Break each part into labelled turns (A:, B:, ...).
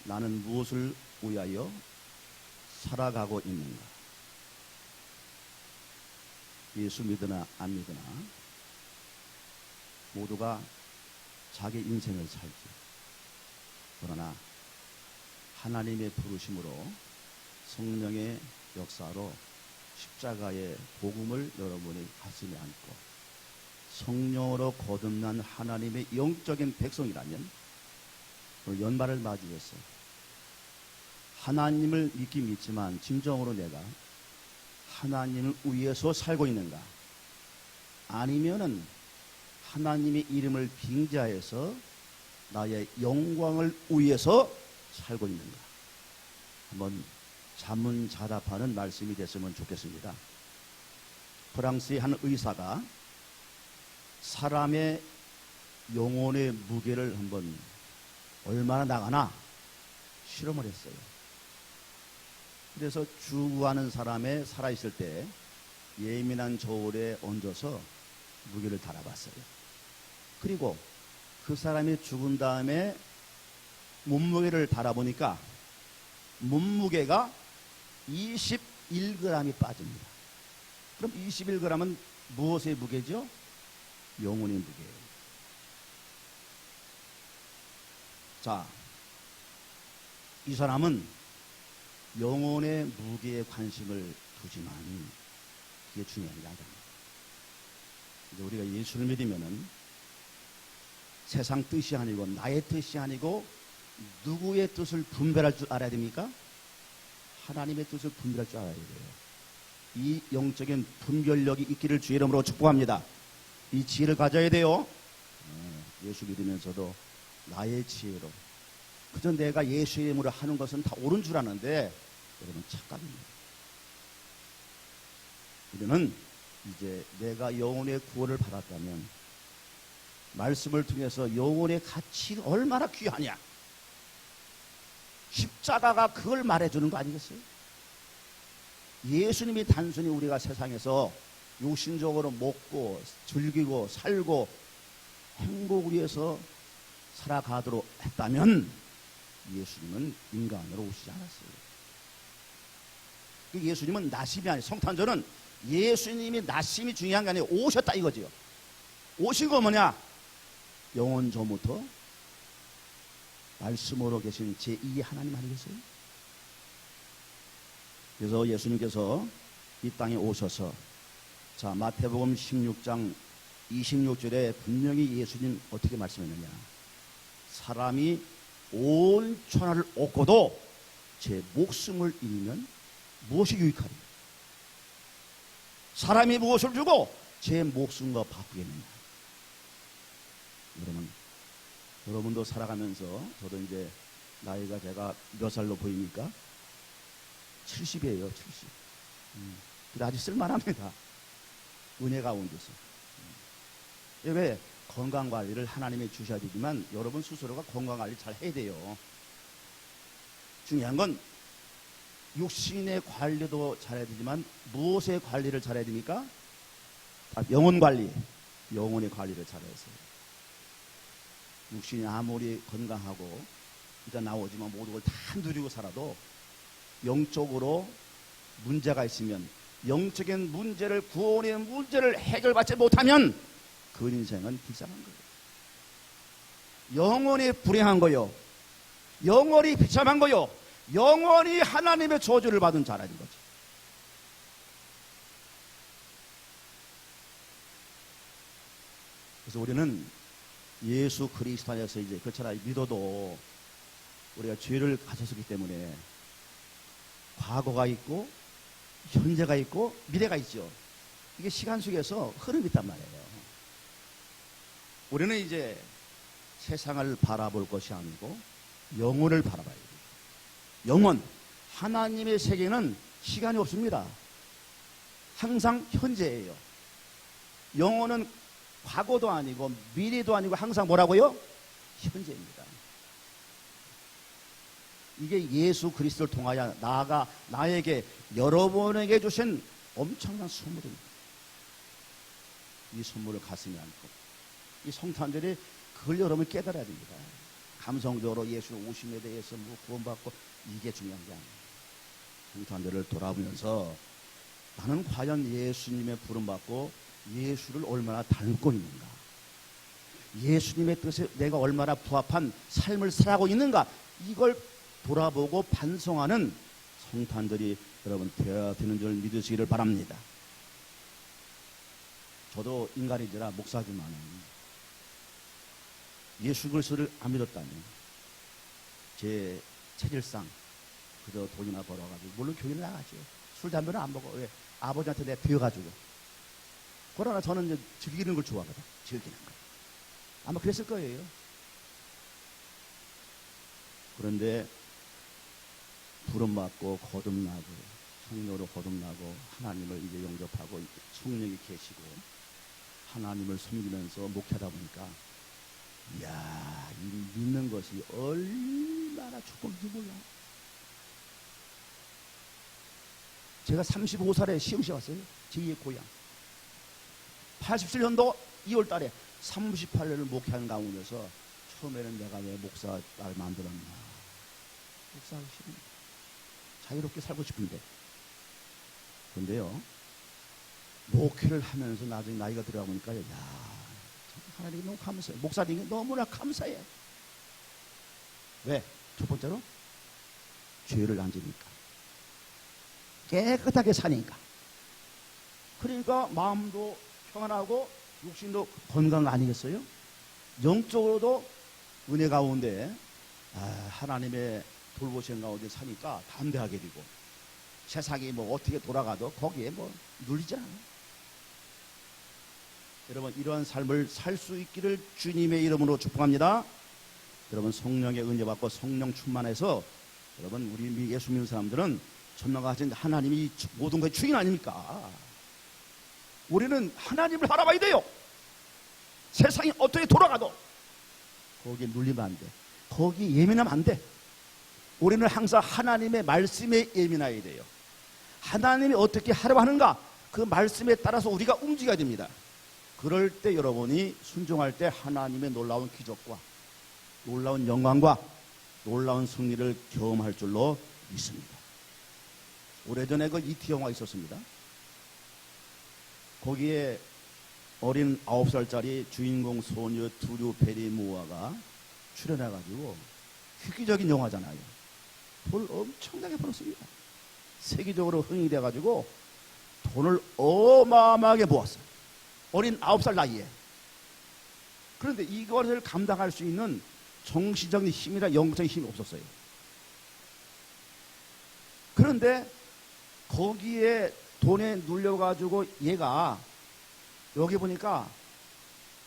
A: 나는 무엇을 위하여 살아가고 있는가? 예수 믿으나 안 믿으나 모두가 자기 인생을 살지. 그러나 하나님의 부르심으로 성령의 역사로 십자가의 복음을 여러분이 가슴에 안고 성령으로 거듭난 하나님의 영적인 백성이라면 오늘 연말을 맞이해서 하나님을 믿긴 믿지만 진정으로 내가 하나님을 위해서 살고 있는가? 아니면은 하나님의 이름을 빙자해서 나의 영광을 위해서 살고 있는가? 한번 자문자답하는 말씀이 됐으면 좋겠습니다. 프랑스의 한 의사가 사람의 영혼의 무게를 한번 얼마나 나가나 실험을 했어요. 그래서 죽어가는 사람의 살아있을 때 예민한 저울에 얹어서 무게를 달아봤어요. 그리고 그 사람이 죽은 다음에 몸무게를 달아보니까 몸무게가 21g이 빠집니다. 그럼 21g은 무엇의 무게죠? 영혼의 무게예요. 자, 이 사람은 영혼의 무게에 관심을 두지만 그게 중요한 게 아닙니다. 이제 우리가 예수를 믿으면은 세상 뜻이 아니고 나의 뜻이 아니고 누구의 뜻을 분별할 줄 알아야 됩니까? 하나님의 뜻을 분별할 줄 알아야 돼요. 이 영적인 분별력이 있기를 주의 이름으로 축복합니다. 이 지혜를 가져야 돼요. 예수 믿으면서도 나의 지혜로 그저 내가 예수 이름으로 하는 것은 다 옳은 줄 아는데 여러분 착각입니다. 우리는 이제 내가 영혼의 구원을 받았다면 말씀을 통해서 영혼의 가치가 얼마나 귀하냐, 십자가가 그걸 말해주는 거 아니겠어요? 예수님이 단순히 우리가 세상에서 육신적으로 먹고 즐기고 살고 행복을 위해서 살아가도록 했다면 예수님은 인간으로 오시지 않았어요. 예수님은 나심이 아니에요. 성탄절은 예수님이 나심이 중요한 게 아니에요. 오셨다 이거지요. 오신 거 뭐냐? 영원 전부터 말씀으로 계신 제2의 하나님 아니겠어요? 그래서 예수님께서 이 땅에 오셔서 자 마태복음 16장 26절에 분명히 예수님 어떻게 말씀했느냐? 사람이 온 천하를 얻고도 제 목숨을 잃으면 무엇이 유익하리? 사람이 무엇을 주고 제 목숨과 바꾸겠느냐? 여러분도 살아가면서 저도 이제 나이가 제가 몇 살로 보입니까? 70이에요. 70. 근데 아직 쓸만합니다. 은혜 가운데서. 왜? 건강관리를 하나님이 주셔야 되지만 여러분 스스로가 건강관리 잘 해야 돼요. 중요한 건 육신의 관리도 잘해야 되지만 무엇의 관리를 잘해야 됩니까? 영혼 관리, 영혼의 관리를 잘해야 돼요. 육신이 아무리 건강하고 일단 나오지만 모든 걸 다 누리고 살아도 영적으로 문제가 있으면 영적인 문제를 구원의 문제를 해결받지 못하면 그 인생은 불쌍한 거예요. 영혼이 불행한 거요. 영혼이 비참한 거요. 영원히 하나님의 저주를 받은 자라는 거죠. 그래서 우리는 예수 그리스도 안에서 이제 그렇잖아 믿어도 우리가 죄를 가졌기 때문에 과거가 있고 현재가 있고 미래가 있죠. 이게 시간 속에서 흐름이 있단 말이에요. 우리는 이제 세상을 바라볼 것이 아니고 영혼을 바라봐야 돼요. 영혼, 하나님의 세계는 시간이 없습니다. 항상 현재예요. 영혼은 과거도 아니고 미래도 아니고 항상 뭐라고요? 현재입니다. 이게 예수 그리스도를 통하여 나에게 여러분에게 주신 엄청난 선물입니다. 이 선물을 가슴에 안고 이 성탄절에 그걸 여러분이 깨달아야 됩니다. 감성적으로 예수 오심에 대해서 뭐 구원받고 이게 중요한 게 아니에요. 성탄절을 돌아보면서 나는 과연 예수님의 부름받고 예수를 얼마나 닮고 있는가, 예수님의 뜻에 내가 얼마나 부합한 삶을 살아가고 있는가, 이걸 돌아보고 반성하는 성탄절이 여러분 되어야 되는 줄 믿으시기를 바랍니다. 저도 인간이지라 목사지만은 예수 그리스도를 안 믿었다면 제 체질상 그저 돈이나 벌어가지고, 물론 교회는 나가죠. 술 담배는 안 먹어. 왜? 아버지한테 내가 배워가지고. 그러나 저는 이제 즐기는 걸 좋아하거든. 즐기는 거. 아마 그랬을 거예요. 그런데 부름받고 거듭나고 성령으로 거듭나고 하나님을 이제 영접하고 성령이 계시고 하나님을 섬기면서 목회하다 보니까, 이야, 이 믿는 것이 얼마나 축복인지 몰라. 제가 35살에 시험시에 왔어요. 제2의 고향. 87년도 2월 달에 38년을 목회하는 가운데서 처음에는 내가 왜 목사 딸 만들었나. 목사하기 싫은데. 자유롭게 살고 싶은데. 그런데요, 목회를 하면서 나중에 나이가 들어가 보니까, 야, 하나님이 너무 감사해. 목사님이 너무나 감사해. 왜? 첫 번째로 죄를 안 지니까, 깨끗하게 사니까. 그러니까 마음도 평안하고 육신도 건강 아니겠어요? 영적으로도 은혜 가운데 하나님의 돌보신 가운데 사니까 담대하게 되고, 세상이 뭐 어떻게 돌아가도 거기에 뭐 눌리지 않아요. 여러분, 이러한 삶을 살 수 있기를 주님의 이름으로 축복합니다. 여러분, 성령의 은혜 받고 성령 충만해서, 여러분, 우리 예수 믿는 사람들은 전능하신 하나님이 모든 것의 주인 아닙니까? 우리는 하나님을 바라봐야 돼요. 세상이 어떻게 돌아가도 거기에 눌리면 안 돼. 거기에 예민하면 안 돼. 우리는 항상 하나님의 말씀에 예민해야 돼요. 하나님이 어떻게 하려고 하는가, 그 말씀에 따라서 우리가 움직여야 됩니다. 그럴 때 여러분이 순종할 때 하나님의 놀라운 기적과 놀라운 영광과 놀라운 승리를 경험할 줄로 믿습니다. 오래전에 그 이티 영화가 있었습니다. 거기에 어린 9살짜리 주인공 소녀 두류 베리모아가 출연해가지고, 획기적인 영화잖아요. 돈을 엄청나게 벌었습니다. 세계적으로 흥이 돼가지고 돈을 어마어마하게 모았어요. 어린 9살 나이에. 그런데 이것을 감당할 수 있는 정신적인 힘이나 영적인 힘이 없었어요. 그런데 거기에 돈에 눌려가지고 얘가, 여기 보니까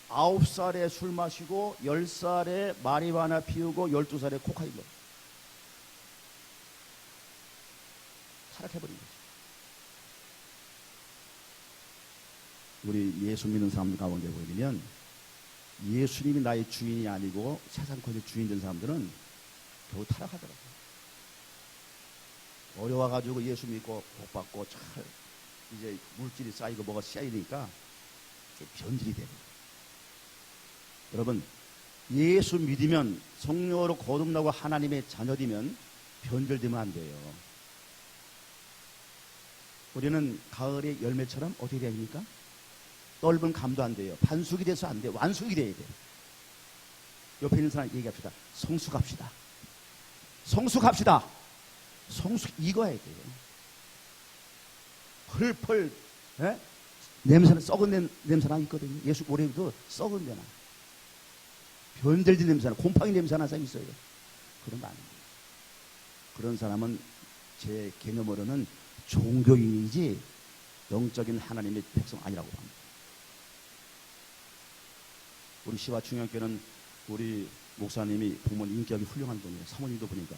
A: 9살에 술 마시고 10살에 마리화나 피우고 12살에 코카인 먹어. 타락해버린 거죠. 우리 예수 믿는 사람들 가운데 보면, 예수님이 나의 주인이 아니고 세상 권세 주인 된 사람들은 겨우 타락하더라고요. 어려워가지고 예수 믿고 복받고 잘 이제 물질이 쌓이고 뭐가 쌓이니까 변질이 되고. 여러분, 예수 믿으면, 성령으로 거듭나고 하나님의 자녀되면 변질되면 안 돼요. 우리는 가을의 열매처럼 어떻게 돼야 됩니까? 떫은 감도 안 돼요. 반숙이 돼서 안 돼요. 완숙이 돼야 돼요. 옆에 있는 사람 얘기합시다. 성숙합시다. 성숙합시다. 성숙 익어야 돼요. 펄펄 냄새는, 썩은 냄새나 있거든요. 예수 오래도 썩은 데나 변질된 냄새나 곰팡이 냄새 나는 사람이 있어요. 그런 거 아닙니다. 그런 사람은 제 개념으로는 종교인이지 영적인 하나님의 백성 아니라고 합니다. 우리 시와 중앙교회는 우리 목사님이 보면 인격이 훌륭한 분이에요. 사모님도 보니까.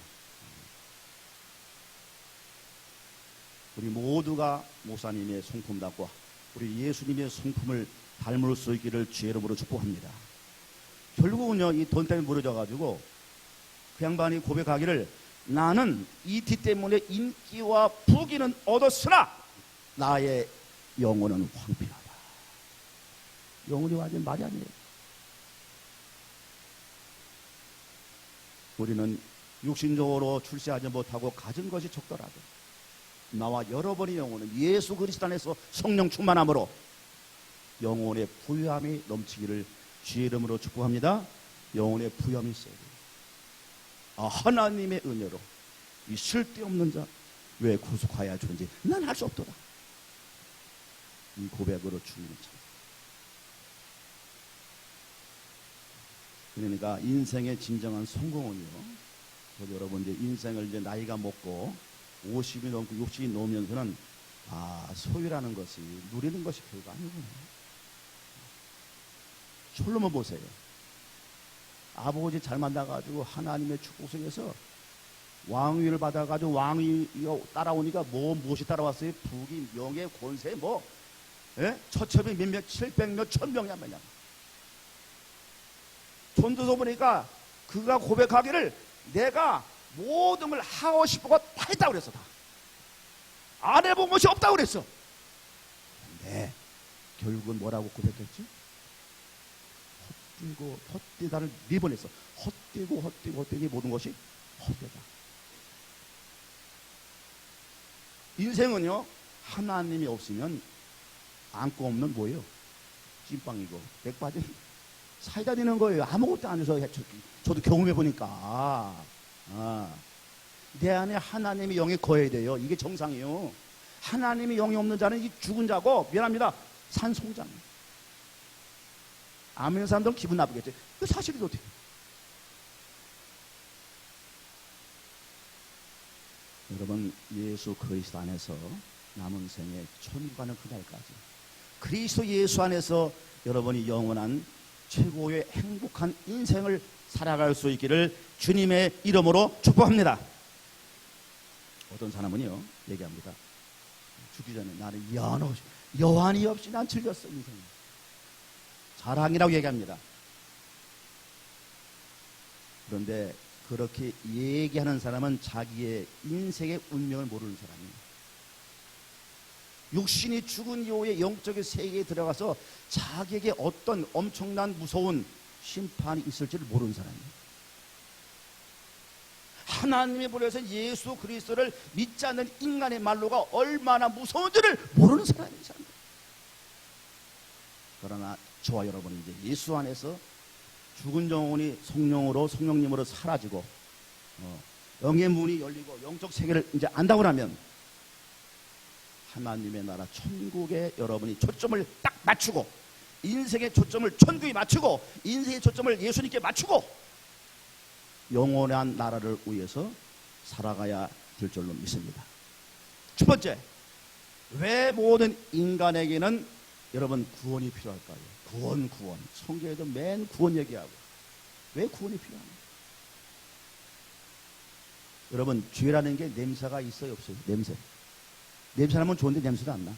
A: 우리 모두가 목사님의 성품답고 우리 예수님의 성품을 닮을 수 있기를 주의 이름으로 축복합니다. 결국은요, 이 돈 때문에 무너져가지고 그 양반이 고백하기를, 나는 이티 때문에 인기와 부귀는 얻었으나 나의 영혼은 황폐하다. 영혼이 완전 말이 아니에요. 우리는 육신적으로 출세하지 못하고 가진 것이 적더라도 나와 여러분의 영혼은 예수 그리스도 안에서 성령 충만함으로 영혼의 부유함이 넘치기를 주의 이름으로 축복합니다. 영혼의 부유함이 있어야 돼요. 하나님의 은혜로 이 쓸데없는 자 왜 구속하여 존재 난 할 수 없도다. 이 고백으로 주님을 참. 그러니까 인생의 진정한 성공은요. 저도 여러분 이제 인생을 이제 나이가 먹고 50이 넘고 60이 넘으면서는 소유라는 것이 누리는 것이 별거 아니구나. 솔로몬 보세요. 아버지 잘 만나가지고 하나님의 축복 속에서 왕위를 받아가지고 왕위가 따라오니까 무엇이 따라왔어요? 부귀, 명예, 권세, 처첩이 몇몇, 700몇, 1000명이야 뭐냐. 전도서 보니까 그가 고백하기를 내가 모든 걸 하고 싶어가 다 했다고 그랬어. 다. 안 해본 것이 없다고 그랬어. 근데 결국은 뭐라고 고백했지? 헛되고 헛되다를 4번 했어. 헛되니 모든 것이 헛되다. 인생은요, 하나님이 없으면 안고 없는 뭐예요? 찐빵이고 백바지 사이다 되는 거예요. 아무것도 안 해서. 저도 경험해 보니까 내 안에 하나님의 영이 거해야 돼요. 이게 정상이에요. 하나님의 영이 없는 자는 이 죽은 자고, 미안합니다, 산송장. 아멘 사람들은 기분 나쁘겠지. 그 사실이 어떻게? 여러분, 예수 그리스도 안에서 남은 생에 천국 가는 그날까지 그리스도 예수 안에서 여러분이 영원한 최고의 행복한 인생을 살아갈 수 있기를 주님의 이름으로 축복합니다. 어떤 사람은요 얘기합니다. 죽기 전에 나는 여한이 없이 난 즐겼어 인생. 자랑이라고 얘기합니다. 그런데 그렇게 얘기하는 사람은 자기의 인생의 운명을 모르는 사람이에요. 육신이 죽은 이후에 영적인 세계에 들어가서 자기에게 어떤 엄청난 무서운 심판이 있을지를 모르는 사람이에요. 하나님의 보내신 예수 그리스도를 믿지 않는 인간의 말로가 얼마나 무서운지를 모르는 사람이에요. 그러나 저와 여러분이 이제 예수 안에서 죽은 영혼이 성령으로, 성령님으로 사라지고 영의 문이 열리고 영적 세계를 이제 안다고 하면 하나님의 나라 천국에 여러분이 초점을 딱 맞추고, 인생의 초점을 천국에 맞추고, 인생의 초점을 예수님께 맞추고 영원한 나라를 위해서 살아가야 될 줄로 믿습니다. 첫 번째, 왜 모든 인간에게는 여러분 구원이 필요할까요? 구원. 성경에도 맨 구원 얘기하고. 왜 구원이 필요합니까? 여러분, 죄라는 게 냄새가 있어요, 없어요? 냄새나면 좋은데 냄새도 안 나.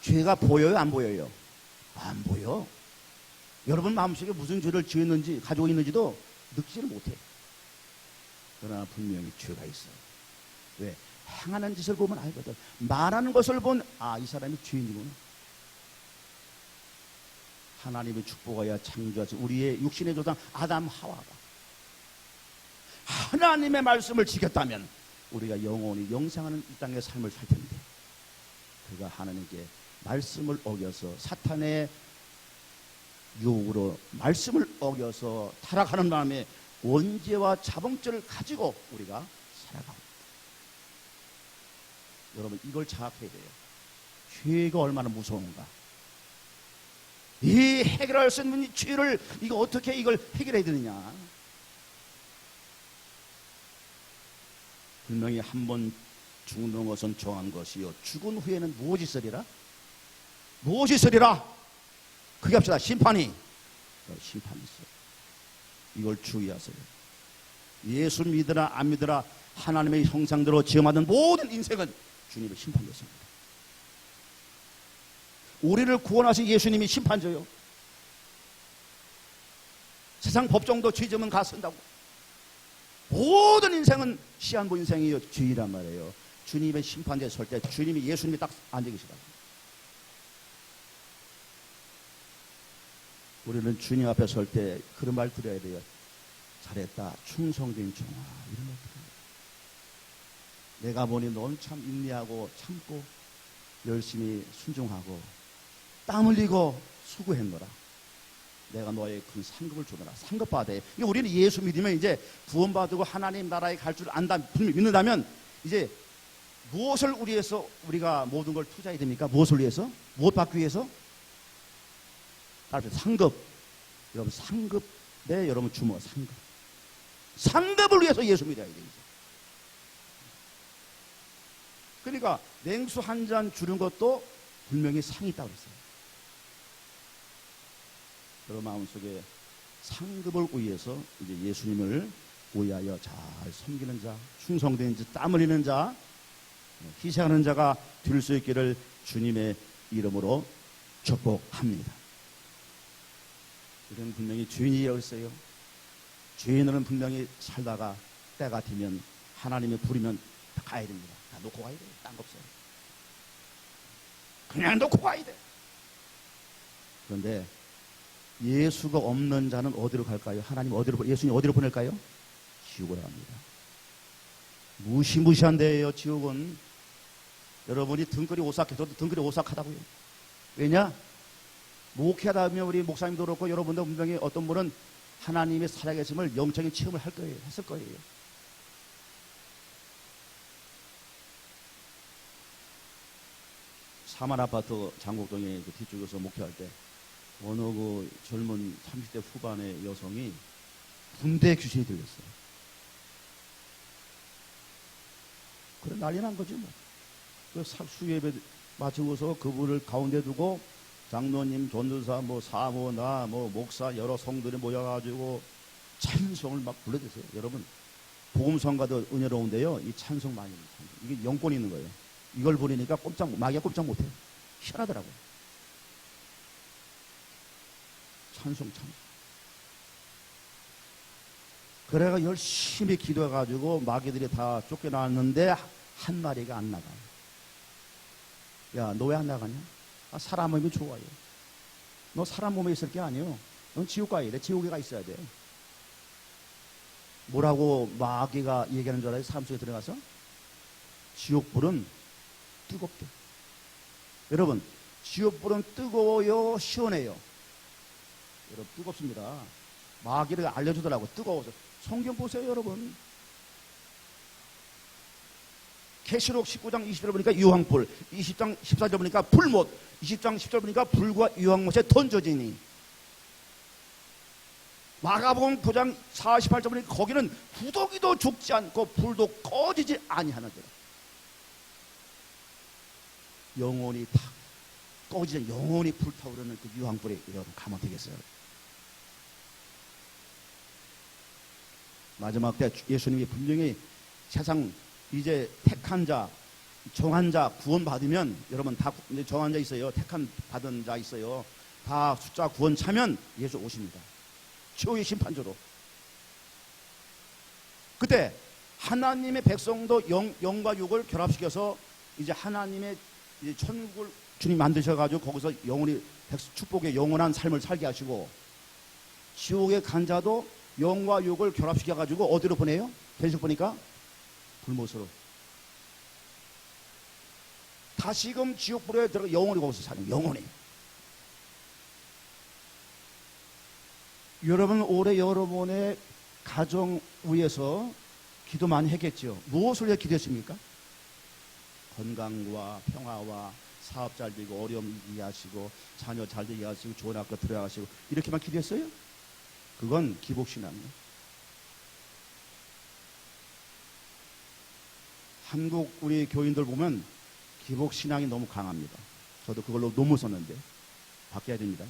A: 죄가 보여요, 안 보여요? 안 보여. 여러분 마음속에 무슨 죄를 지었는지, 가지고 있는지도 느끼지를 못해. 그러나 분명히 죄가 있어요. 왜? 행하는 짓을 보면 알거든. 말하는 것을 보면 이 사람이 죄인이구나. 하나님의 축복하여 창조하신 우리의 육신의 조상 아담 하와가 하나님의 말씀을 지켰다면 우리가 영원히 영생하는 이 땅의 삶을 살 텐데, 그가 하나님께 말씀을 어겨서 사탄의 유혹으로 말씀을 어겨서 타락하는 마음에 원죄와 자범죄를 가지고 우리가 살아갑니다. 여러분, 이걸 자각해야 돼요. 죄가 얼마나 무서운가. 이 해결할 수 있는 이 죄를 이거 어떻게 이걸 해결해야 되느냐. 분명히 한 번 죽는 것은 정한 것이요, 죽은 후에는 무엇이 있으리라? 그게 합시다. 심판이 있어요. 이걸 주의하세요. 예수 믿으라 안 믿으라 하나님의 형상대로 지음하던 모든 인생은 주님의 심판됐습니다. 우리를 구원하신 예수님이 심판져요. 세상 법정도 죄 지으면 가 쓴다고. 모든 인생은 시한부 인생이요, 죄이란 말이에요. 주님의 심판대에 설 때 주님이, 예수님이 딱 앉아 계시다. 우리는 주님 앞에 설 때 그런 말 드려야 돼요. 잘했다, 충성된 종아, 이런 것들. 내가 보니 넌 참 인내하고 참고 열심히 순종하고 땀 흘리고 수고했노라. 내가 너의 큰 상급을 주노라. 상급 받아야 돼. 이게 우리는 예수 믿으면 이제 구원받고 하나님 나라에 갈 줄 안다, 믿는다면 이제 무엇을 위해서 우리가 모든 걸 투자해야 됩니까? 무엇을 위해서? 무엇 받기 위해서? 상급. 여러분 상급에 여러분 주모 상급. 상급을 위해서 예수 믿어야 돼요. 그러니까 냉수 한 잔 주는 것도 분명히 상이 있다고 그랬어요. 여러분 마음속에 상급을 위해서 이제 예수님을 위하여 잘 섬기는 자, 충성된 자, 땀 흘리는 자, 희생하는 자가 될 수 있기를 주님의 이름으로 축복합니다. 이런 분명히 죄인이라고 했어요. 죄인은 분명히 살다가 때가 되면 하나님의 부르면 가야 됩니다. 다 놓고 가야 돼요. 딴 거 없어요. 그냥 놓고 가야 돼. 그런데 예수가 없는 자는 어디로 갈까요? 하나님 어디로, 예수님 어디로 보낼까요? 지옥으로 갑니다. 무시무시한 데예요. 지옥은. 여러분이 등골이 오싹해도 등골이 오싹하다고요. 왜냐? 목회하다 보면 우리 목사님도 그렇고 여러분도 분명히 어떤 분은 하나님의 살아계심을 영적인 체험을 할 거예요. 했을 거예요. 사만아파트 장곡동에 그 뒤쪽에서 목회할 때 어느 그 젊은 30대 후반의 여성이 군대 귀신이 들렸어요. 그래 난리 난 거지 뭐. 그 수예배 마치고서 그분을 가운데 두고 장로님, 전도사, 뭐 사모, 나, 뭐 목사 여러 성들이 모여가지고 찬송을 막 불러대세요. 여러분 복음성가도 은혜로운데요. 이 찬송 많이 해요. 이게 영권이 있는 거예요. 이걸 부르니까 마귀가 꼼짝 못해요. 희한하더라고요. 찬송. 그래가 열심히 기도해가지고 마귀들이 다 쫓겨나왔는데 한 마리가 안 나가요. 야, 너 왜 안 나가냐? 아, 사람 몸이 좋아요. 너 사람 몸에 있을 게 아니요. 넌 지옥 가야 돼. 지옥에 가 있어야 돼. 뭐라고 마귀가 얘기하는 줄 알아요? 사람 속에 들어가서? 지옥불은 뜨겁대. 여러분, 지옥불은 뜨거워요? 시원해요? 여러분, 뜨겁습니다. 마귀를 알려주더라고. 뜨거워서. 성경 보세요, 여러분. 계시록 19장 20절 보니까 유황불, 20장 14절 보니까 불못, 20장 10절 보니까 불과 유황못에 던져지니. 마가복음 9장 48절 보니까 거기는 구더기도 죽지 않고 불도 꺼지지 아니하는 데라. 영원히 다 꺼지지, 영원히 불타오르는 그 유황불에 여러분 가면 되겠어요. 마지막 때 예수님이 분명히 세상 이제 택한 자, 정한 자 구원받으면, 여러분 다 정한 자 있어요. 택한 받은 자 있어요. 다 숫자 구원 차면 예수 오십니다. 최후의 심판조로. 그때 하나님의 백성도 영과 육을 결합시켜서 이제 하나님의 이제 천국을 주님 만드셔가지고 거기서 영원히 축복의 영원한 삶을 살게 하시고, 지옥에 간 자도 영과 육을 결합시켜가지고 어디로 보내요? 계속 보니까 불못으로. 다시금 지옥불에 들어가 영원히 거기서 사는, 영원히. 여러분 올해 여러분의 가정 위해서 기도 많이 했겠죠. 무엇을 위해 기도했습니까? 건강과 평화와 사업 잘 되고 어려움 이해하시고 자녀 잘 되게 하시고 좋은 학교 들어가시고 이렇게만 기도했어요? 그건 기복신앙이에요. 한국 우리 교인들 보면 기복신앙이 너무 강합니다. 저도 그걸로 논문 썼는데 바뀌어야 됩니다.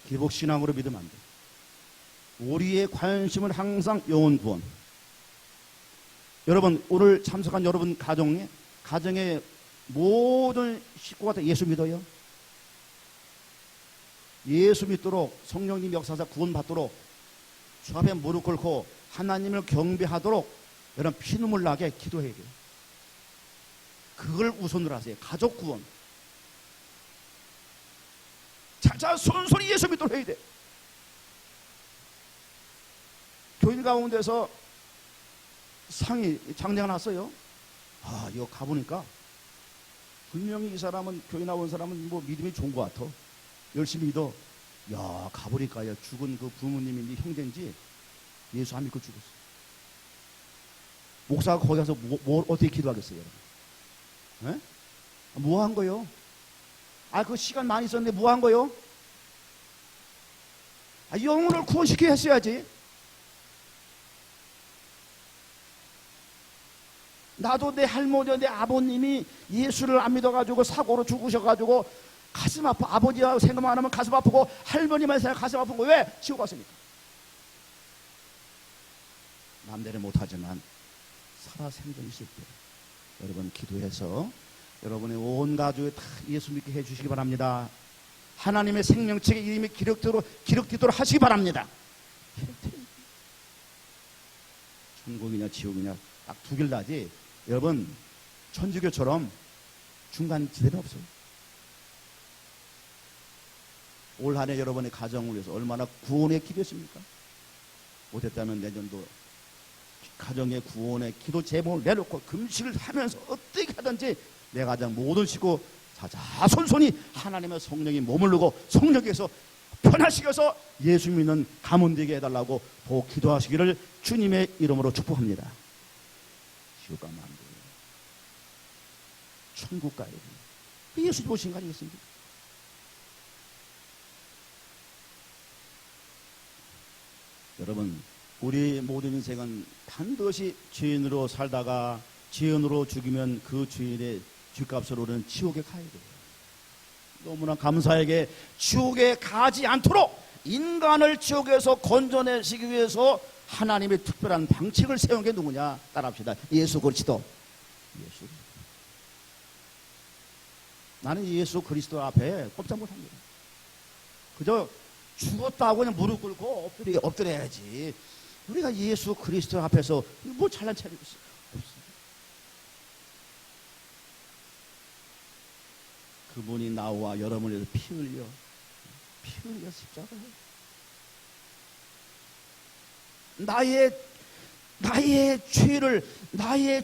A: 기복신앙으로 믿으면 안 돼. 우리의 관심은 항상 영혼 구원. 여러분 오늘 참석한 여러분 가정에 모든 식구가 다 예수 믿어요? 예수 믿도록 성령님 역사사 구원받도록 주 앞에 무릎 꿇고 하나님을 경배하도록 여러분 피눈물 나게 기도해야 돼요. 그걸 우선으로 하세요. 가족 구원. 자자 손손이 예수 믿도록 해야 돼. 교인 가운데서 상이 장례가 났어요. 이거 가보니까 분명히 이 사람은, 교회 나온 사람은 뭐 믿음이 좋은 것 같아. 열심히 믿어. 야, 가보니까 죽은 그 부모님이 형제인지 예수 안 믿고 죽었어. 목사가 거기 가서 어떻게 기도하겠어요, 여러분? 뭐 한 거요? 그 시간 많이 있었는데 뭐 한 거요? 영혼을 구원시켜 했어야지. 나도 내 할머니와 내 아버님이 예수를 안 믿어가지고 사고로 죽으셔가지고 가슴 아파. 아버지하고 생각만 하면 가슴 아프고 할머니만 생각 가슴 아픈 거 왜? 지옥 갔으니까. 남들은 못하지만 살아 생전 있을 때 여러분 기도해서 여러분의 온 가족이 다 예수 믿게 해주시기 바랍니다. 하나님의 생명책의 이름이 기록되도록 하시기 바랍니다. 천국이냐 지옥이냐 딱 두 길 나지. 여러분 천주교처럼 중간 지대는 없어요. 올 한 해 여러분의 가정을 위해서 얼마나 구원의 기도했습니까? 못했다면 내년도 가정의 구원의 기도 제목을 내놓고 금식을 하면서 어떻게 하든지 내 가정 모든 식구 자자손손이 하나님의 성령이 머무르고 성령께서 변화시켜서 예수 믿는 가문 되게 해달라고 더 기도하시기를 주님의 이름으로 축복합니다. 지옥 가면 안 돼요. 천국 가야 돼요. 예수님 오신 거 아니겠습니까? 여러분, 우리 모든 인생은 반드시 죄인으로 살다가 죄인으로 죽이면 그 죄인의 죗값을 오르는 지옥에 가야 돼요. 너무나 감사하게 지옥에 가지 않도록 인간을 지옥에서 건져내시기 위해서 하나님의 특별한 방책을 세운 게 누구냐? 따라합시다. 예수 그리스도. 예수. 나는 예수 그리스도 앞에 꼼짝 못합니다. 그저 죽었다고 그냥 무릎 꿇고 엎드려야지. 우리가 예수 그리스도 앞에서 뭐 잘난 체력이 없습니다. 그분이 나와 여러분에서 피 흘려 십자가에 나의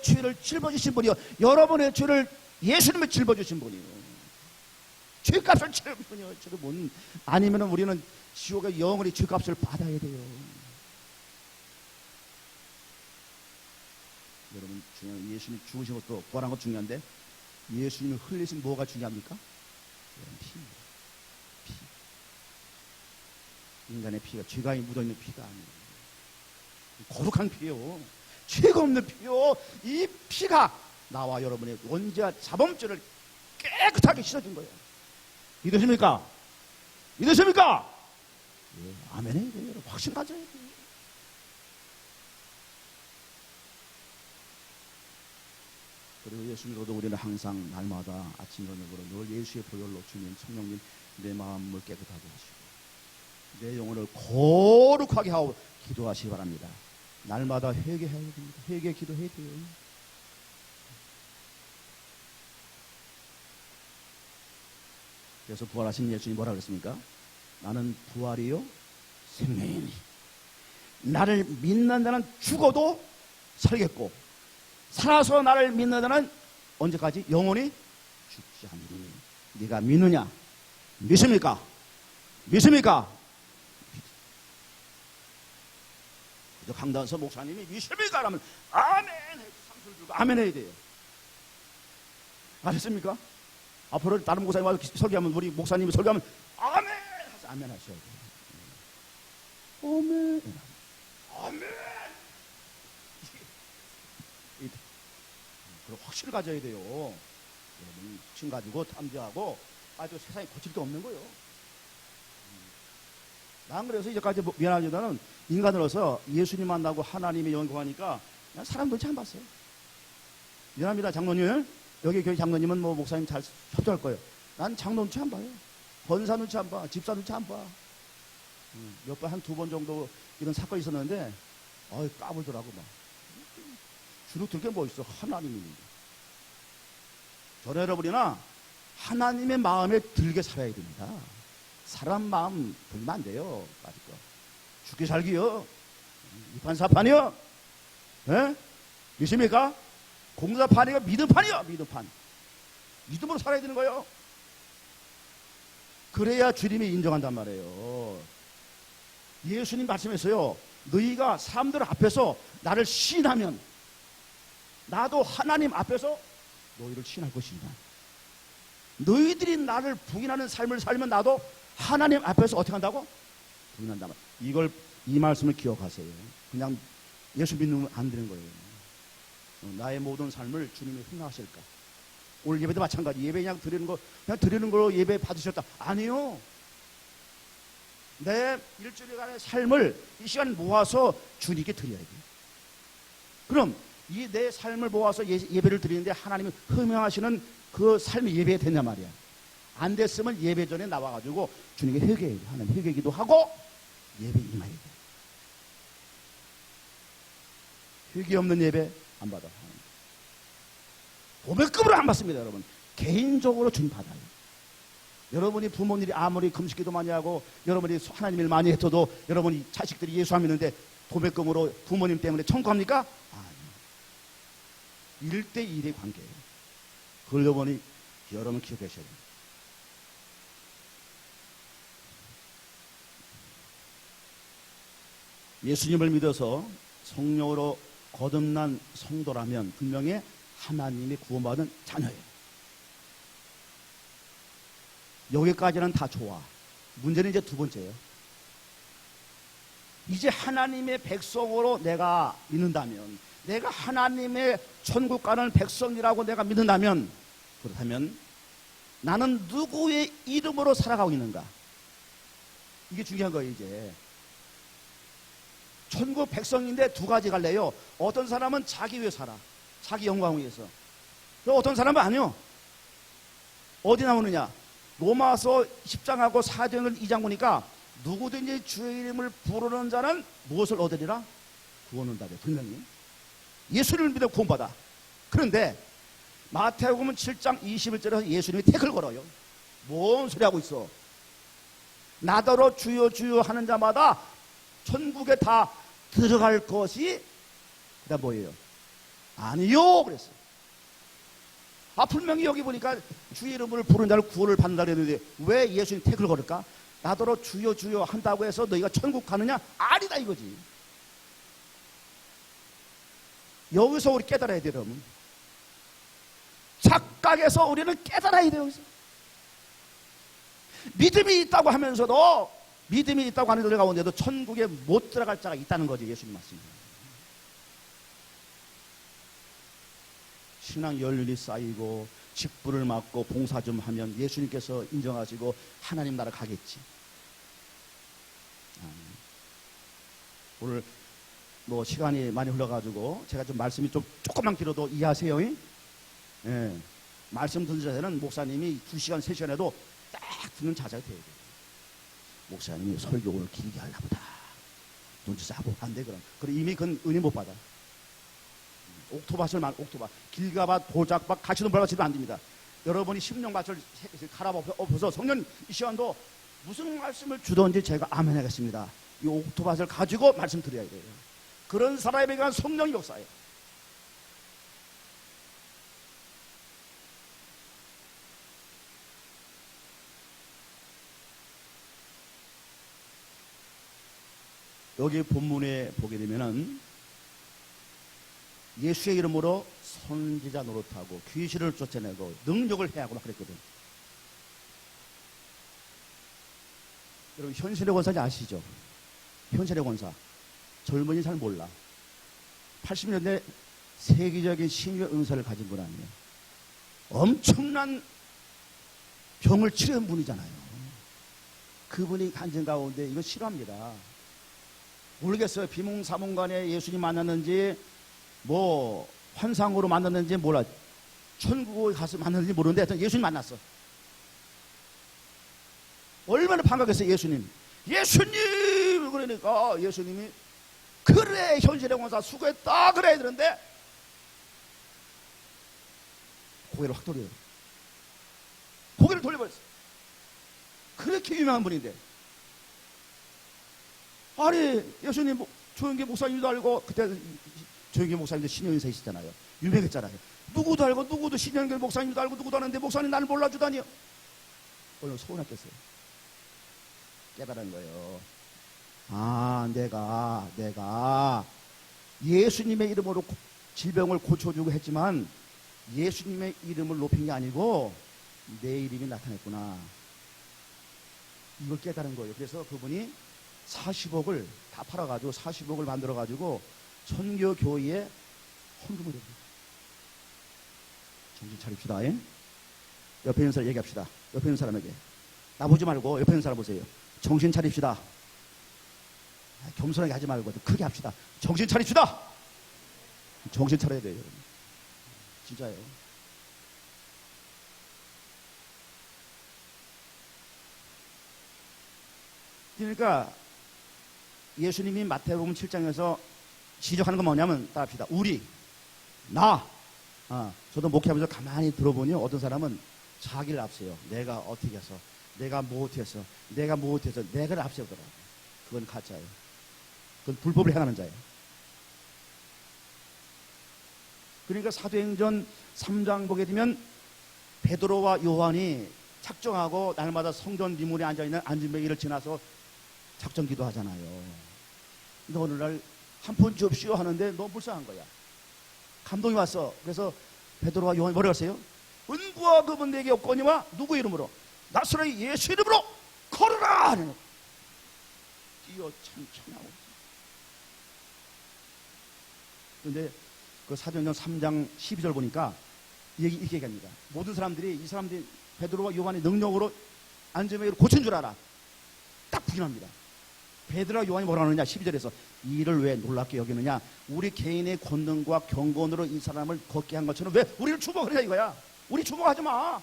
A: 죄를 짊어지신 분이요, 여러분의 죄를 예수님이 짊어지신 분이요, 죄값을 치르신 분이요. 아니면 우리는 지옥에 영원히 죄값을 받아야 돼요. 여러분, 중요한 예수님 죽으신 것도 구원한 것 중요한데 예수님이 흘리신 뭐가 중요합니까? 피. 인간의 피가 죄가 묻어있는 피가 아니에요. 거룩한 피요, 죄가 없는 피요. 이 피가 나와 여러분의 원죄와 자범죄를 깨끗하게 씻어준 거예요. 믿으십니까? 믿으십니까? 예, 아멘 해야 돼요. 확신 가져야 돼요. 그리고 예수님으로도 우리는 항상 날마다 아침 저녁으로 늘 예수의 보혈로 주님 성령님 내 마음을 깨끗하게 하시고 내 영혼을 거룩하게 하고 기도하시기 바랍니다. 날마다 회개해야 됩니다. 회개 기도해야 돼요. 그래서 부활하신 예수님이 뭐라 그랬습니까? 나는 부활이요 생명이니 나를 믿는 자는 죽어도 살겠고 살아서 나를 믿는 자는 언제까지? 영원히 죽지 않으니. 네가 믿느냐? 믿습니까? 믿습니까? 강단서 목사님이 믿습니까? 라면 아멘! 상소를 들고 아멘 해야 돼요. 아셨습니까? 앞으로 다른 목사님 와서 설교하면, 우리 목사님이 설교하면 아멘! 하셔서 아멘 하셔야 돼요. 아멘! 아멘! 그런 확신을 가져야 돼요. 여러분, 확신 가지고 탐지하고 아주 세상에 고칠 게 없는 거예요. 난 그래서 이제까지 미안하지만은 인간으로서 예수님 만나고 하나님의 영광하니까 난 사람 눈치 안 봤어요. 미안합니다, 장로님. 여기 교회 장로님은 뭐 목사님 잘 협조할 거예요. 난 장로 눈치 안 봐요. 권사 눈치 안 봐. 집사 눈치 안 봐. 몇 번, 한 두 번 정도 이런 사건이 있었는데 까불더라고 막. 주눅 들 게 뭐 있어. 하나님이 있는데. 저는 여러분이나 하나님의 마음에 들게 살아야 됩니다. 사람 마음 들면 안 돼요. 아직도 죽게 살기요. 이판사판이요? 예? 믿습니까? 공사판이요? 믿음판이요? 믿음판. 믿음으로 살아야 되는 거예요. 그래야 주님이 인정한단 말이에요. 예수님 말씀했어요. 너희가 사람들 앞에서 나를 시인하면 나도 하나님 앞에서 너희를 시인할 것이다. 너희들이 나를 부인하는 삶을 살면 나도 하나님 앞에서 어떻게 한다고? 부인한다. 이 말씀을 기억하세요. 그냥 예수 믿으면 안 되는 거예요. 나의 모든 삶을 주님이 흥하실까? 오늘 예배도 마찬가지. 예배 그냥 드리는 걸로 예배 받으셨다. 아니요. 내 일주일간의 삶을 이 시간 모아서 주님께 드려야 돼요. 그럼 이 내 삶을 모아서 예배를 드리는데 하나님이 흠양하시는 그 삶이 예배가 됐냐 말이야. 안 됐으면 예배 전에 나와가지고 주님께 회개해야 돼. 하나님 회개기도 하고 예배 임해야 돼. 회개 없는 예배 안 받아. 도매급으로 안 받습니다, 여러분. 개인적으로 주님 받아요. 여러분이 부모님이 아무리 금식기도 많이 하고 여러분이 하나님 일 많이 했어도 여러분이 자식들이 예수 안 믿는데 도매금으로 부모님 때문에 청구합니까? 아니요. 1대1의 관계예요. 그걸 여러분이 여러분 기억하셔야 돼요. 예수님을 믿어서 성령으로 거듭난 성도라면 분명히 하나님이 구원받은 자녀예요. 여기까지는 다 좋아. 문제는 이제 두 번째예요. 이제 하나님의 백성으로 내가 믿는다면, 내가 하나님의 천국 가는 백성이라고 내가 믿는다면, 그렇다면 나는 누구의 이름으로 살아가고 있는가? 이게 중요한 거예요. 이제 천국 백성인데 두 가지 갈래요. 어떤 사람은 자기 위해 살아. 자기 영광을 위해서. 어떤 사람은 아니요. 어디 나오느냐? 로마서 10장하고 4장을 2장 보니까 누구든지 주의 이름을 부르는 자는 무엇을 얻으리라? 구원을 얻으리라. 분명히 예수님을 믿어 구원받아. 그런데 마태복음 7장 21절에서 예수님이 태클 걸어요. 뭔 소리 하고 있어? 나더러 주여 주여 하는 자마다 천국에 다 들어갈 것이 그다음 뭐예요? 아니요 그랬어요. 분명히 여기 보니까 주의 이름을 부르는 자를 구원을 받는다 그랬는데 왜 예수님 태클 걸을까? 나더러 주여 주여 한다고 해서 너희가 천국 가느냐? 아니다 이거지. 여기서 우리 깨달아야 돼요. 여러분. 착각에서 우리는 깨달아야 돼요. 여기서. 믿음이 있다고 하면서도 믿음이 있다고 하는 들 가운데도 천국에 못 들어갈 자가 있다는 거지. 예수님 말씀입니다. 신앙 연륜이 쌓이고 직분을 맡고 봉사 좀 하면 예수님께서 인정하시고 하나님 나라 가겠지. 오늘 뭐 시간이 많이 흘러가지고 제가 좀 말씀이 좀 조금만 길어도 이해하세요. 예. 말씀 듣는 자세는 목사님이 2시간 3시간 해도 딱 듣는 자세가 돼야 돼요. 목사님이 설교를 길게 하려나 보다. 눈치 싸고 안 돼 그럼. 그럼 이미 그건 은혜 못 받아. 옥토밭을 옥토밭 길가밭 도작밭 가시던 벌밭이도 안 됩니다. 여러분이 심령밭을 갈아엎어서 성령 이 시간도 무슨 말씀을 주든지 제가 아멘 하겠습니다. 이 옥토밭을 가지고 말씀 드려야 돼요. 그런 사람에게 한 성령이 역사해요. 여기 본문에 보게 되면은 예수의 이름으로 선지자 노릇하고 귀신을 쫓아내고 능력을 해하고 막 그랬거든. 여러분 현실의 권사인지 아시죠? 현실의 권사 젊은이 잘 몰라. 80년대 세계적인 신유의 은사를 가진 분 아니에요. 엄청난 병을 치료한 분이잖아요. 그분이 간증 가운데 이거 싫어합니다. 모르겠어요. 비몽사몽간에 예수님 만났는지 뭐 환상으로 만났는지 몰라. 천국에 가서 만났는지 모르는데 하여튼 예수님 만났어. 얼마나 반갑겠어요. 예수님 그러니까 예수님이 그래 현실의 권사 수고했다 그래야 되는데 고개를 확 돌려요. 고개를 돌려버렸어. 그렇게 유명한 분인데 아니 예수님 조영기 목사님도 알고, 그때 조영기 목사님도 신영인사 있었잖아요. 유명했잖아요. 누구도 알고 누구도 신영길 목사님도 알고 누구도 아는데 목사님 나를 몰라주다니요. 얼마나 서운했겠어요. 깨달은 거예요. 아, 내가 예수님의 이름으로 질병을 고쳐주고 했지만 예수님의 이름을 높인 게 아니고 내 이름이 나타났구나. 이걸 깨달은 거예요. 그래서 그분이 40억을 다 팔아가지고 40억을 만들어가지고 선교교회에 헌금을 해요. 정신 차립시다. 예? 옆에 있는 사람 얘기합시다. 옆에 있는 사람에게. 나보지 말고 옆에 있는 사람 보세요. 정신 차립시다. 겸손하게 하지 말고 크게 합시다. 정신 차립시다. 정신 차려야 돼요, 여러분. 진짜예요. 그러니까 예수님이 마태복음 7장에서 지적하는 건 뭐냐면 따릅시다. 우리, 나. 저도 목회하면서 가만히 들어보니 어떤 사람은 자기를 앞세요. 내가 어떻게 해서, 내가 못해서, 내가를 앞세우더라고요. 그건 가짜예요. 그건 불법을 행하는 자예요. 그러니까 사도행전 3장 보게 되면 베드로와 요한이 작정하고 날마다 성전 미문에 앉아있는 안진뱅이를 지나서 작정기도 하잖아요. 근데 어느 날 한 푼 줍시오 하는데 너무 불쌍한 거야. 감동이 왔어. 그래서 베드로와 요한이 뭐라고 했어요? 은부와 금은 내게 없거니와 누구 이름으로? 나사렛 예수 이름으로 걸어라! 뛰어 찬찬하고. 그런데 그 사도행전 3장 12절 보니까 이렇게 얘기합니다. 모든 사람들이 이 사람들이 베드로와 요한의 능력으로 안전뱅이를 고친 줄 알아. 딱 부인합니다. 베드로와 요한이 뭐라 하느냐 12절에서 이를 왜 놀랍게 여기느냐, 우리 개인의 권능과 경건으로 이 사람을 걷게 한 것처럼 왜 우리를 주목하느냐 이거야. 우리 주목하지 마.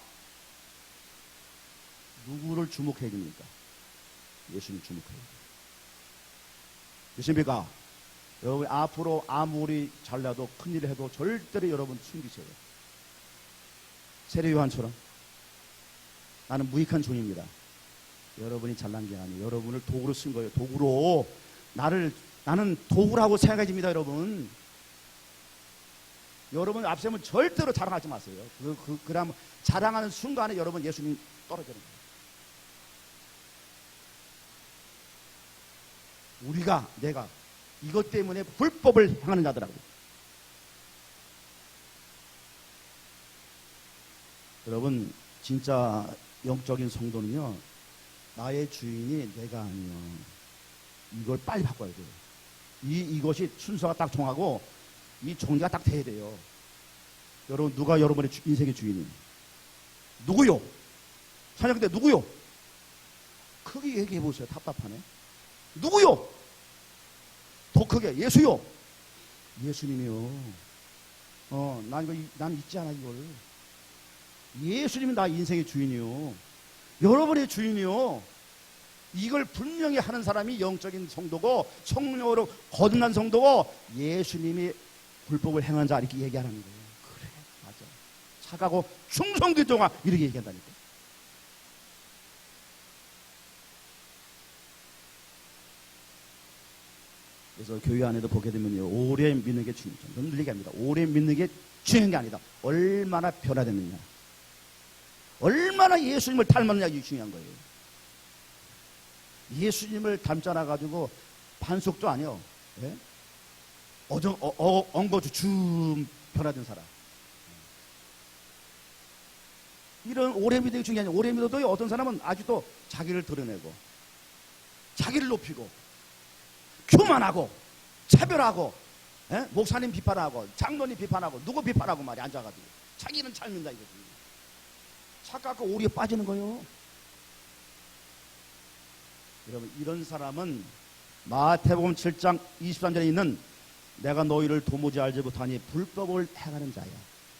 A: 누구를 주목해야 됩니까? 예수님 주목해야 돼요. 예수님이가 여러분 앞으로 아무리 잘나도 큰일을 해도 절대로 여러분 숨기세요. 세례 요한처럼 나는 무익한 종입니다. 여러분이 잘난 게 아니에요. 여러분을 도구로 쓴 거예요. 도구로. 나는 도구라고 생각해집니다, 여러분. 여러분 앞세우면 절대로 자랑하지 마세요. 그럼 자랑하는 순간에 여러분 예수님 떨어지는 거예요. 내가 이것 때문에 불법을 행하는 자들하고. 여러분, 진짜 영적인 성도는요, 나의 주인이 내가 아니요. 이걸 빨리 바꿔야 돼요. 이것이 순서가 딱 정하고 이 정리가 딱 돼야 돼요. 여러분, 누가 여러분의 인생의 주인이에요? 누구요? 사냥대 누구요? 크게 얘기해 보세요. 답답하네. 누구요? 더 크게. 예수요. 예수님이요. 난 잊지 않아 이걸. 예수님이 나 인생의 주인이요. 여러분의 주인이요. 이걸 분명히 하는 사람이 영적인 성도고 성령으로 거듭난 성도고 예수님이 불법을 행한 자 이렇게 얘기하는 거예요. 그래, 맞아. 착하고 충성된 종아 이렇게 얘기한다니까. 그래서 교회 안에도 보게 되면요, 오래 믿는 게 중요해요. 늘 얘기합니다. 오래 믿는 게 중요한 게 아니다. 얼마나 변화됐느냐, 얼마나 예수님을 닮았느냐 이게 중요한 거예요. 예수님을 닮잖아 가지고 반속도 아니요. 예? 엉거주 줌 변화된 사람. 이런 오래 믿는 게 중요한 게, 오래 믿어도 어떤 사람은 아직도 자기를 드러내고 자기를 높이고 교만하고 차별하고, 예? 목사님 비판하고 장로님 비판하고 누구 비판하고 말이 앉아가지고 자기는 잘 믿는다 이거지. 착각하고 오리에 빠지는 거예요. 여러분, 이런 사람은 마태복음 7장 23절에 있는 내가 너희를 도무지 알지 못하니 불법을 행하는 자야.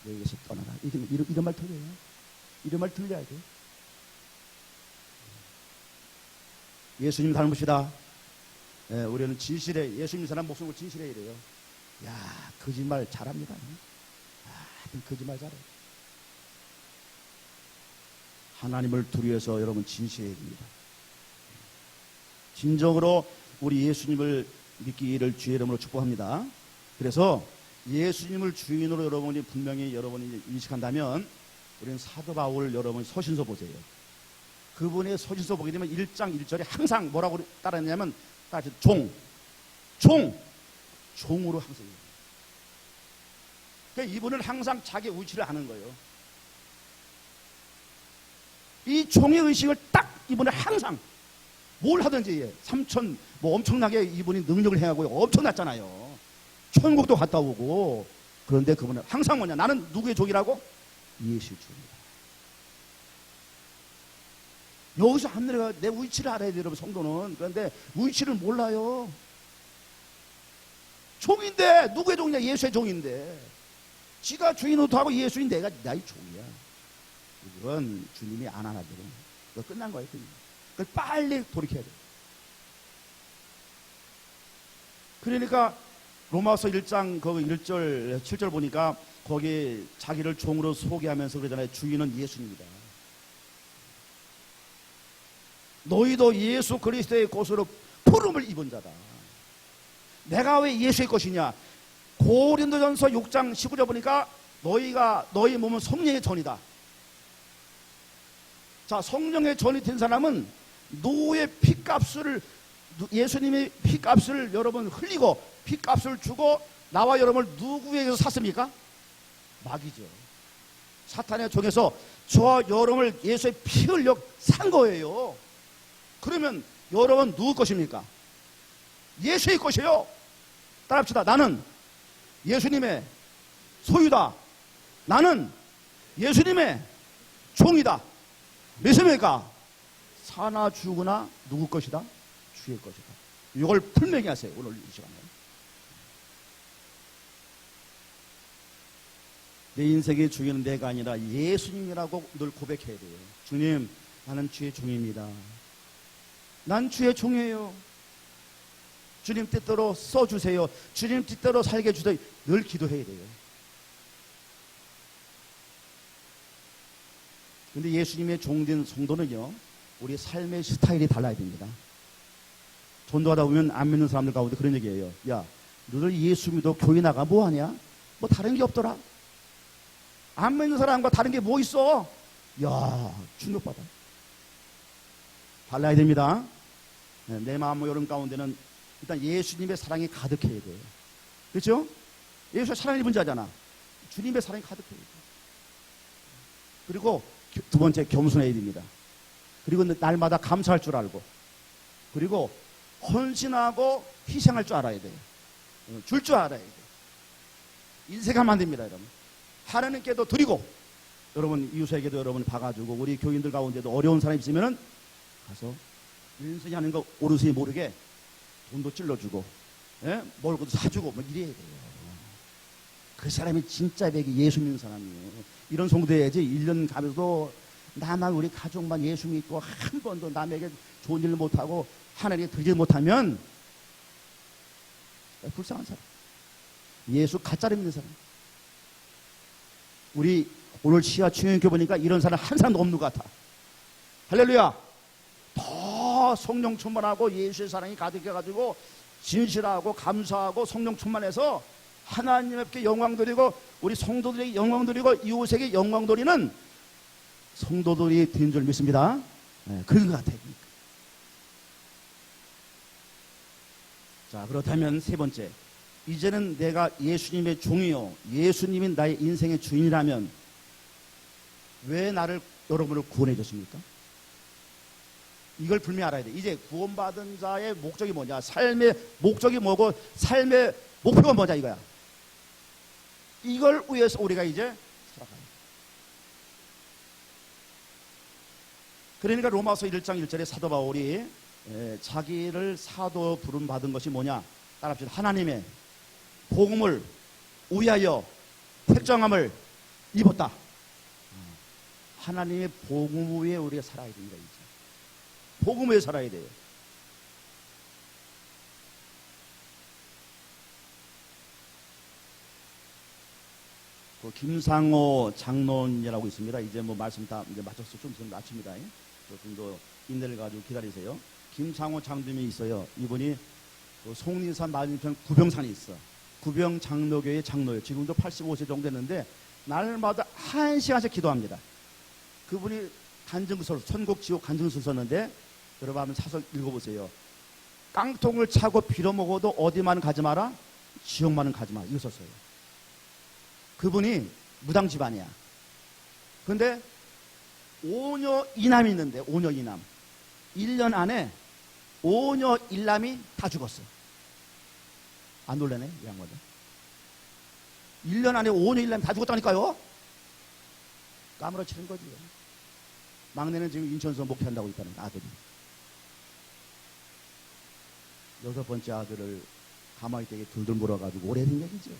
A: 너희에게서 떠나라. 이런 말 들려요. 이런 말 들려야 돼. 예수님 닮으시다. 예, 우리는 진실해. 예수님 사람 목숨을 진실해 이래요. 야, 거짓말 잘합니다. 하여튼 거짓말 잘해. 하나님을 두려워서 여러분 진실해야 됩니다. 진정으로 우리 예수님을 믿기를 주의 이름으로 축복합니다. 그래서 예수님을 주인으로 여러분이 분명히 여러분이 인식한다면 우리는 사도 바울 여러분이 서신서 보세요. 그분의 서신서 보게 되면 1장 1절에 항상 뭐라고 따라했냐면 종으로 항상. 그러니까 이분은 항상 자기 위치를 아는 거예요. 이 종의 의식을 딱 이분은 항상 뭘 하든지 삼천 뭐 엄청나게 이분이 능력을 행하고 엄청났잖아요. 천국도 갔다 오고. 그런데 그분은 항상 뭐냐, 나는 누구의 종이라고? 예수의 종이다. 여기서 하늘에 내 위치를 알아야 돼요, 여러분. 성도는. 그런데 위치를 몰라요. 종인데 누구의 종이냐? 예수의 종인데. 지가 주인으로 하고 예수인 내가 나의 종이야. 이건 주님이 안 하나들은 그거 끝난 거예요. 그걸 빨리 돌이켜야 돼. 그러니까 로마서 1장 그 1절 7절 보니까 거기 자기를 종으로 소개하면서 그러잖아요. 주인은 예수입니다. 너희도 예수 그리스도의 것으로 부름을 입은 자다. 내가 왜 예수의 것이냐? 고린도전서 6장 19절 보니까 너희 몸은 성령의 전이다. 자, 성령의 전이 된 사람은 누구의 피값을, 예수님의 피값을 여러분 흘리고 피값을 주고 나와 여러분을 누구에게서 샀습니까? 마귀죠. 사탄의 종에서 저와 여러분을 예수의 피 흘려 산 거예요. 그러면 여러분 누구 것입니까? 예수의 것이에요. 따라합시다. 나는 예수님의 소유다. 나는 예수님의 종이다. 몇입니까? 사나 죽으나 누구 것이다? 주의 것이다. 이걸 분명히 하세요. 오늘 이 시간에. 내 인생의 주인은 내가 아니라 예수님이라고 늘 고백해야 돼요. 주님, 나는 주의 종입니다. 난 주의 종이에요. 주님 뜻대로 써주세요. 주님 뜻대로 살게 해주세요. 늘 기도해야 돼요. 근데 예수님의 종된 성도는요, 우리 삶의 스타일이 달라야 됩니다. 전도하다 보면 안 믿는 사람들 가운데 그런 얘기예요. 야, 너들 예수 믿어 교회 나가 뭐 하냐? 뭐 다른 게 없더라. 안 믿는 사람과 다른 게 뭐 있어? 야, 충격받아. 달라야 됩니다. 내 마음 여름 가운데는 일단 예수님의 사랑이 가득해야 돼요. 그렇죠? 예수가 사랑을 입은 자잖아. 주님의 사랑이 가득해야 돼요. 그리고 두 번째, 겸손해야 됩니다. 그리고 날마다 감사할 줄 알고, 그리고 헌신하고 희생할 줄 알아야 돼요. 줄 줄 알아야 돼요. 인색하면 안 됩니다, 여러분. 하나님께도 드리고, 여러분 이웃에게도 여러분 봐가지고, 우리 교인들 가운데도 어려운 사람이 있으면은 가서 인생이 하는 거 오르세히 모르게 돈도 찔러주고, 먹을 것도 사주고, 뭐 이래야 돼요. 그 사람이 진짜 백이 예수 믿는 사람이에요. 이런 성도 해야지. 1년 가면서도 나만 우리 가족만 예수 믿고 한 번도 남에게 좋은 일을 못하고 하나님께 드리지 못하면 불쌍한 사람. 예수 가짜를 믿는 사람. 우리 오늘 시야 충격해 보니까 이런 사람 한 사람도 없는 것 같아. 할렐루야. 더 성령 충만하고 예수의 사랑이 가득해가지고 진실하고 감사하고 성령 충만해서 하나님께 영광 드리고 우리 성도들에게 영광 드리고 이웃에게 영광 드리는 성도들이 된 줄 믿습니다. 그런 것 같아요. 자, 그렇다면 세 번째, 이제는 내가 예수님의 종이요 예수님이 나의 인생의 주인이라면 왜 나를 여러분을 구원해 줬습니까? 이걸 분명히 알아야 돼. 이제 구원받은 자의 목적이 뭐냐, 삶의 목적이 뭐고 삶의 목표가 뭐냐, 이거야. 이걸 위해서 우리가 이제 살아가요. 그러니까 로마서 1장 1절에 사도 바울이 자기를 사도 부름 받은 것이 뭐냐, 따라합시다. 하나님의 복음을 위하여 택정함을 입었다. 하나님의 복음 위에 우리가 살아야 됩니다. 이제 복음 위에 살아야 돼요. 김상호 장로님이라고 있습니다. 이제 뭐 말씀 다 이제 마쳤어. 좀 있으면 마칩니다. 조금 더 인내를 가지고 기다리세요. 김상호 장로님이 있어요. 이분이 송리산 맞은편 구병산이 있어. 구병 장로교의 장로예요. 지금도 85세 정도 됐는데 날마다 1시간씩 기도합니다. 그분이 간증서, 천국 지옥 간증서 썼는데 여러분 한번 사서 읽어보세요. 깡통을 차고 빌어먹어도 어디만 가지 마라, 지옥만은 가지 마라, 이거 썼어요. 그분이 무당 집안이야. 근데 5녀 2남이 있는데 5녀 2남 1년 안에 5녀 1남이 다 죽었어. 안 놀라네 이 양반들. 1년 안에 5녀 1남이 다 죽었다니까요. 까무러치는 거지. 막내는 지금 인천서 목회한다고 있다는 아들이. 6번째 아들을 가마귀 떼게 둘둘 몰아가지고 오래된 얘기죠.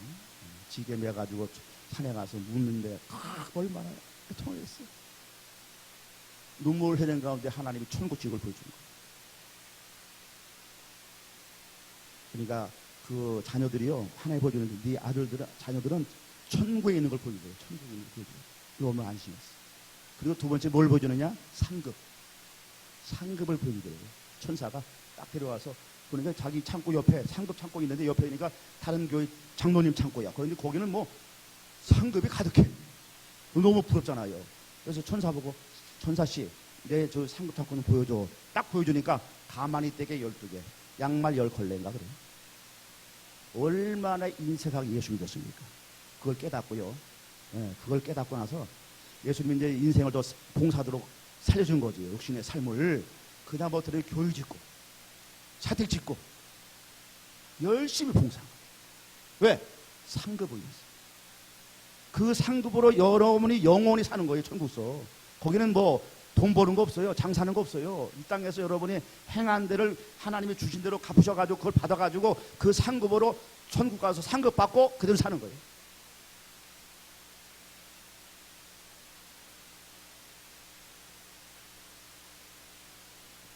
A: 지게 매가지고 산에 가서 묻는데 얼마나 통했어. 눈물 흐르는 가운데 하나님이 천국 지옥을 보여준 거예요. 그러니까 그 자녀들이요 하나님 보여주는데 네 아들들은 자녀들은 천국에 있는 걸 보여줘요. 천국에 있는 걸 보여줘요. 이거 얼마나 안심했어. 그리고 두 번째 뭘 보여주느냐? 상급을 보여주더라고요. 천사가 딱 데려와서 그러니까 자기 창고 옆에 상급 창고 있는데 옆에 있으니까 다른 교회 장로님 창고야. 그런데 거기는 뭐 상급이 가득해. 너무 부럽잖아요. 그래서 천사 보고 천사씨 내 저 상급 창고는 보여줘. 딱 보여주니까 가만히 떼게 12개 양말 10컬레인가 그래요. 얼마나 인색하게 예수 믿었습니까? 그걸 깨닫고요. 예, 그걸 깨닫고 나서 예수님이 이제 인생을 더 봉사하도록 살려준 거지. 육신의 삶을. 그다음부터는 교회 짓고 자택 짓고 열심히 봉사한 거예요. 왜? 상급을 위해서. 그 상급으로 여러분이 영원히 사는 거예요. 천국서. 거기는 뭐 돈 버는 거 없어요. 장사하는 거 없어요. 이 땅에서 여러분이 행한 데를 하나님이 주신 대로 갚으셔가지고 그걸 받아가지고 그 상급으로 천국 가서 상급 받고 그대로 사는 거예요.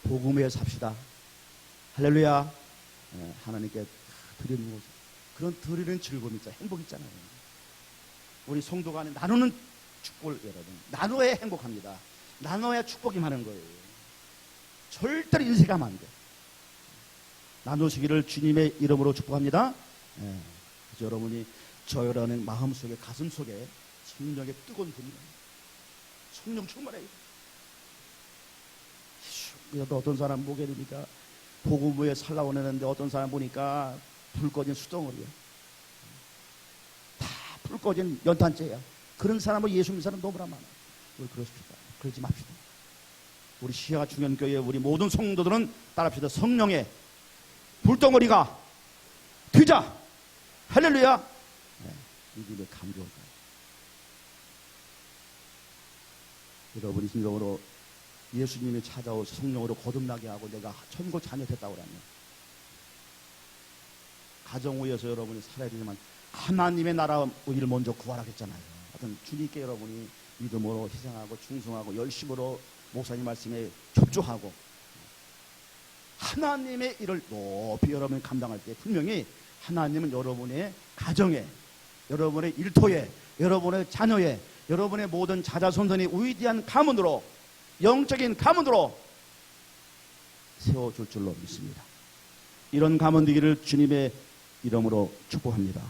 A: 복음 위에 삽시다. 할렐루야. 네, 하나님께 드리는 모습. 그런 드리는 즐거움 있잖아요. 행복 있잖아요. 우리 성도 간에 나누는 축복을 여러분. 나눠야 행복합니다. 나눠야 축복이 많은 거예요. 절대로 인색하면 안 돼. 나누시기를 주님의 이름으로 축복합니다. 네, 여러분이 저여러분의 마음속에 가슴속에 성령의 뜨거운 분이 성령 충만해요. 어떤 사람 보게 되니까 복음 위에 살라고 내는데 어떤 사람 보니까 불 꺼진 수덩어리야. 다 불 꺼진 연탄재야. 그런 사람을 예수 믿는 사람 너무나 많아. 우리 그러십시다. 그러지 맙시다. 우리 시야가 중요한 교회 우리 모든 성도들은 따라합시다. 성령의 불덩어리가 되자. 할렐루야. 네, 믿음의 감격을. 여러분이 진정으로 예수님이 찾아오셔서 성령으로 거듭나게 하고 내가 천국 자녀 됐다고 그러면 가정 위에서 여러분이 살아야 되지만 하나님의 나라 의를 먼저 구하라겠잖아요. 하여튼 주님께 여러분이 믿음으로 희생하고 충성하고 열심으로 목사님 말씀에 협조하고 하나님의 일을 높이 여러분이 감당할 때 분명히 하나님은 여러분의 가정에 여러분의 일터에 여러분의 자녀에 여러분의 모든 자자손손이 위대한 가문으로 영적인 가문으로 세워줄 줄로 믿습니다. 이런 가문 되기를 주님의 이름으로 축복합니다.